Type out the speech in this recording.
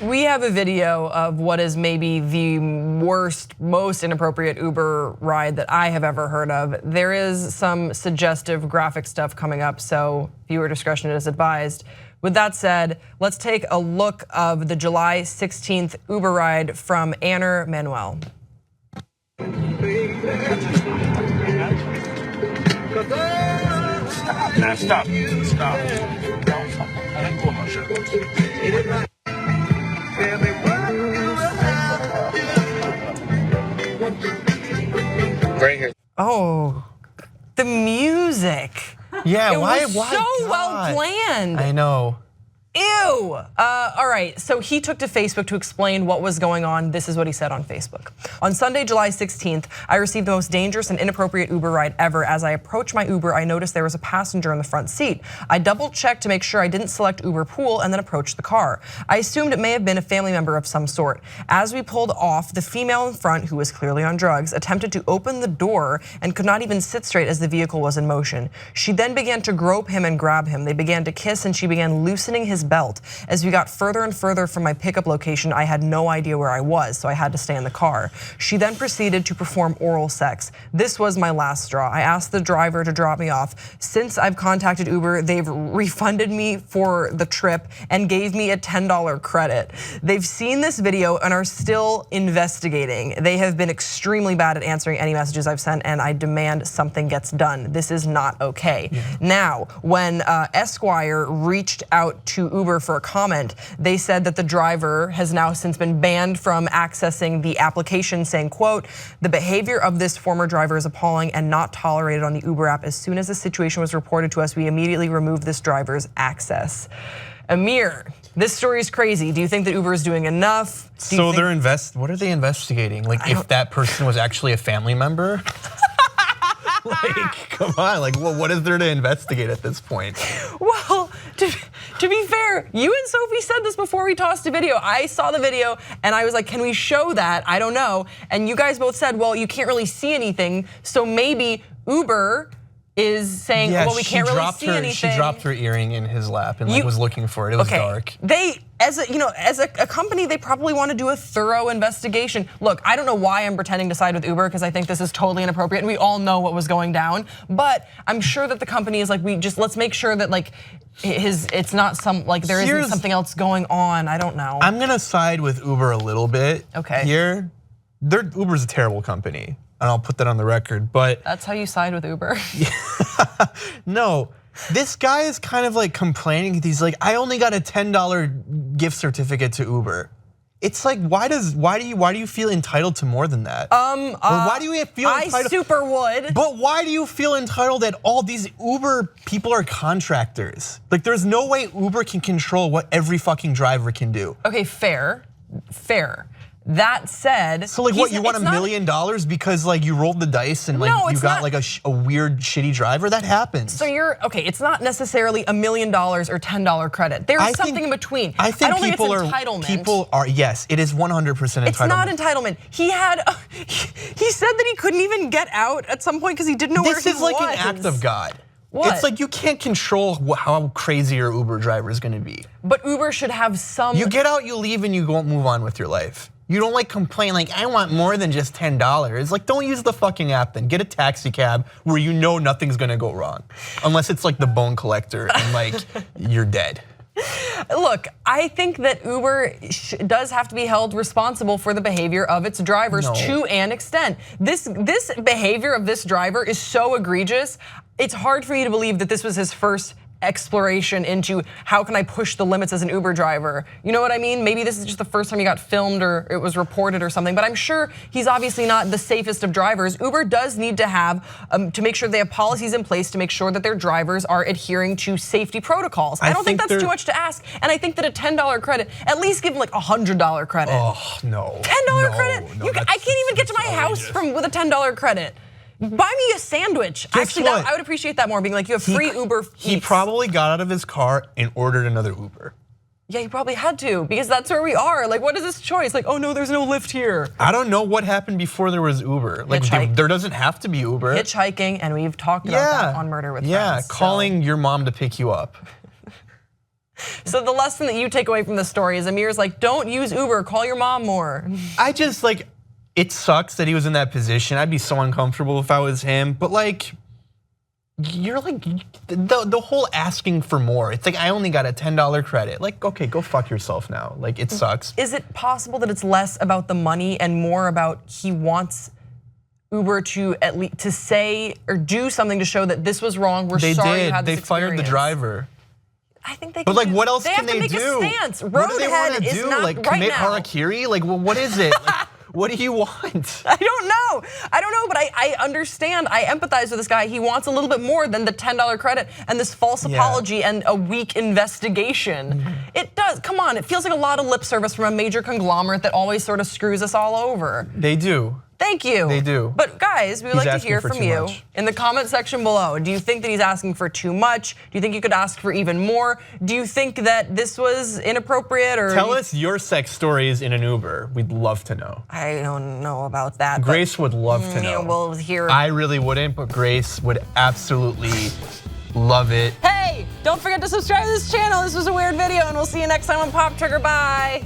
We have a video of what is maybe the worst, most inappropriate Uber ride that I have ever heard of. There is some suggestive graphic stuff coming up, so viewer discretion is advised. With that said, let's take a look of the July 16th Uber ride from Amir Manuel. Stop. Right here. Oh, the music. Yeah, It why? was so God. well planned. I know. Ew. All right, so he took to Facebook to explain what was going on. This is what he said on Facebook. On Sunday, July 16th, I received the most dangerous and inappropriate Uber ride ever. As I approached my Uber, I noticed there was a passenger in the front seat. I double checked to make sure I didn't select Uber Pool and then approached the car. I assumed it may have been a family member of some sort. As we pulled off, the female in front, who was clearly on drugs, attempted to open the door and could not even sit straight as the vehicle was in motion. She then began to grope him and grab him. They began to kiss and she began loosening his belt. As we got further and further from my pickup location, I had no idea where I was, so I had to stay in the car. She then proceeded to perform oral sex. This was my last straw. I asked the driver to drop me off. Since I've contacted Uber, they've refunded me for the trip and gave me a $10 credit. They've seen this video and are still investigating. They have been extremely bad at answering any messages I've sent, and I demand something gets done. This is not okay. Now, when Esquire reached out to Uber for a comment, they said that the driver has now since been banned from accessing the application, saying, quote, "The behavior of this former driver is appalling and not tolerated on the Uber app. As soon as the situation was reported to us, we immediately removed this driver's access." Amir, this story is crazy. Do you think that Uber is doing enough? So they're what are they investigating? Like if that person was actually a family member? Like, come on, like what is there to investigate at this point? Well, to be fair, you and Sophie said this before we tossed a video. I saw the video and I was like, can we show that? I don't know. And you guys both said, well, you can't really see anything. So maybe Uber is saying, well, we can't really see anything. She dropped her earring in his lap and was looking for it. It was dark. They, as a company, they probably want to do a thorough investigation. Look, I don't know why I'm pretending to side with Uber because I think this is totally inappropriate and we all know what was going down. But I'm sure that the company is like, let's make sure that like it's not there isn't something else going on. I don't know. I'm gonna side with Uber a little bit. Okay. Here, Uber's a terrible company. And I'll put that on the record, but that's how you side with Uber. No, this guy is kind of like complaining. He's like, I only got a $10 gift certificate to Uber. It's like, why do you feel entitled to more than that? Why do you feel entitled? I super would. But why do you feel entitled that all these Uber people are contractors? Like, there's no way Uber can control what every fucking driver can do. Okay, fair. That said, so like what, you want $1 million because like you rolled the dice and like you got like a weird shitty driver? That happens. So okay, it's not necessarily $1 million or $10 credit. There's something in between. I don't think it's entitlement. People are, yes, it is 100% entitlement. It's not entitlement. He said that he couldn't even get out at some point because he didn't know where he was. This is like an act of God. What? It's like you can't control how crazy your Uber driver is gonna be. But Uber should have some. You get out, you leave, and you won't move on with your life. You don't like complain like, I want more than just $10. It's like, don't use the fucking app then. Get a taxi cab where you know nothing's gonna go wrong. Unless it's like the bone collector and like you're dead. Look, I think that Uber does have to be held responsible for the behavior of its drivers to an extent. This behavior of this driver is so egregious, it's hard for you to believe that this was his first exploration into how can I push the limits as an Uber driver. You know what I mean? Maybe this is just the first time he got filmed or it was reported or something, but I'm sure he's obviously not the safest of drivers. Uber does need to have, to make sure they have policies in place to make sure that their drivers are adhering to safety protocols. I don't think that's too much to ask. And I think that a $10 credit, at least give him like a $100 credit. Oh, no. $10 credit? No, I can't even get to my house with a $10 credit. Buy me a sandwich. Actually, I would appreciate that more, being like, you have free Uber Eats. He probably got out of his car and ordered another Uber. Yeah, he probably had to, because that's where we are. Like, what is this choice? Like, oh no, there's no Lyft here. I don't know what happened before there was Uber. Like, there doesn't have to be Uber. Hitchhiking, and we've talked about that on Murder with Friends. Yeah, calling your mom to pick you up. So the lesson that you take away from the story is Amir's like, don't use Uber, call your mom more. I just like, it sucks that he was in that position. I'd be so uncomfortable if I was him, but like, you're like, the whole asking for more. It's like, I only got a $10 credit. Like, okay, go fuck yourself now. Like, it sucks. Is it possible that it's less about the money and more about he wants Uber to at least to say or do something to show that this was wrong? We're sorry you had this They fired the driver. I think they. But like, what else can they they do? do? They have to make a stance. What do they want Roadhead to is do? not Like right commit now. harakiri? Like, what is it? Like, what do you want? I don't know, but I understand. I empathize with this guy. He wants a little bit more than the $10 credit and this false apology and a weak investigation. It does. Come on, it feels like a lot of lip service from a major conglomerate that always sort of screws us all over. They do. Thank you. They do. But guys, we would like to hear from you in the comment section below. Do you think that he's asking for too much? Do you think you could ask for even more? Do you think that this was inappropriate or? Tell us your sex stories in an Uber. We'd love to know. I don't know about that. Grace would love to know. Yeah, we'll hear. I really wouldn't, but Grace would absolutely love it. Hey, don't forget to subscribe to this channel. This was a weird video and we'll see you next time on Pop Trigger. Bye.